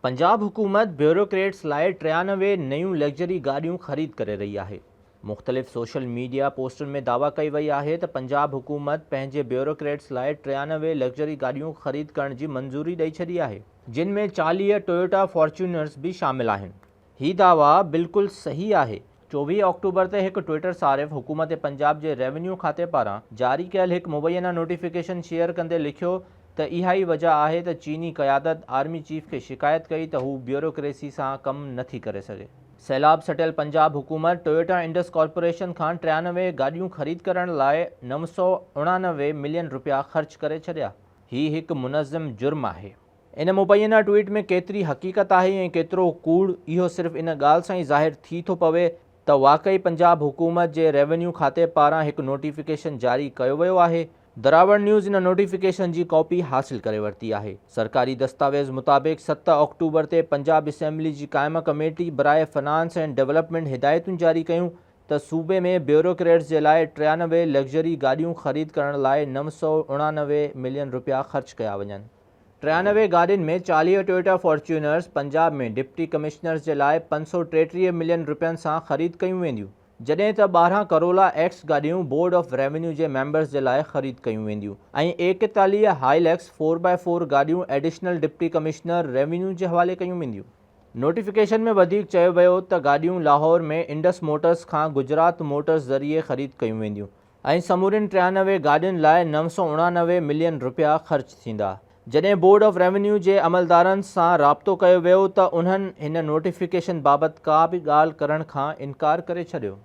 पंजाब हुकूमत ब्यूरोक्रेट्स लाइ 93 नयूं लग्जरी गाड़ियूं ख़रीद करे रही है। मुख़्तलिफ़ सोशल मीडिया पोस्टन में दावा कई वई है तो पंजाब हुकूमत पंहिंजे ब्यूरोक्रेट्स लाइ 93 लग्जरी गाड़ियूं ख़रीद करण की मंजूरी ॾेई छॾी है, जिन में 40 टोयोटा फॉर्च्यूनर्स भी शामिल आहिनि। ही दावा बिल्कुल सही है। 24 अक्टूबर ते एक ट्विटर सारिफ़ हुकूमत पंजाब के रेवेन्यू खाते पारां जारी कयल एक मुबैना नोटिफिकेशन शेयर कंदे लिखियो त इहा ही वजह है तो चीनी क़यादत आर्मी चीफ के शिकायत कई तो हू ब्यूरोक्रेसी से कम नथी करे सके। सैलाब सटियल पंजाब हुकूमत टोयोटा इंडस कॉर्पोरेशन का 93 गाड़ियों खरीद करण लाइ 989 मिलियन रुपया खर्च करे छॾिया। ही एक मुनज़्ज़म जुर्म है। इन मुबैना ट्वीट में केतरी हकीकत है केतरो कूड़, इहो सिर्फ इन गाल से ही ज़ाहिर थी तो पवे तो वाकई पंजाब हुकूमत के रेवेन्यू खाते पारां एक नोटिफिकेशन जारी किया वयो है। दरावड़ न्यूज़ इन नोटिफिकेशन की कॉपी हासिल करे वरती है। सरकारी दस्तावेज़ मुताबिक 7 अक्टूबर ते पंजाब असेंबली की कायम कमेटी बराए फाइनेंस एंड डेवलपमेंट हिदायतूं जारी कयूं तो सूबे में ब्यूरोक्रेट्स के लाइ 93 लग्जरी गाड़ियों खरीद करण लाइ 989 मिलियन रुपया खर्च किया वञनि। 93 गाड़ियुनि में 40 टोयोटा फॉर्च्यूनर्स पंजाब में डिप्टी कमिश्नर्स के लाइ 533 मिलियन रुपयनि से खरीद कयूं वेंदियूं, जॾहिं त 12 करोला एक्स गाड़ियों बोर्ड ऑफ रेवेन्यू के मेंबर्स के लाइ खरीद कयूं वेंदियूं ऐं 41 हाईलैक्स 4x4 गाड़ियों एडिशनल डिप्टी कमिश्नर रेवेन्यू के हवाले कयूं वेंदियूं। नोटिफिकेशन में वधीक चयो वियो त गाड़ियों लाहौर में इंडस मोटर्स का गुजरात मोटर्स ज़रिए खरीद कयूं वेंदियूं ऐं समूरिन 93 गाड़ियुनि लाइ 989 मिलियन रुपया ख़र्च थींदा। जॾहिं बोर्ड ऑफ रेवेन्यू के अमलदारनि सां राब्तो कयो वियो त उन्हनि हिन नोटिफिकेशन बाबति का भी ॻाल्हि करण खां इनकार करे छॾियो।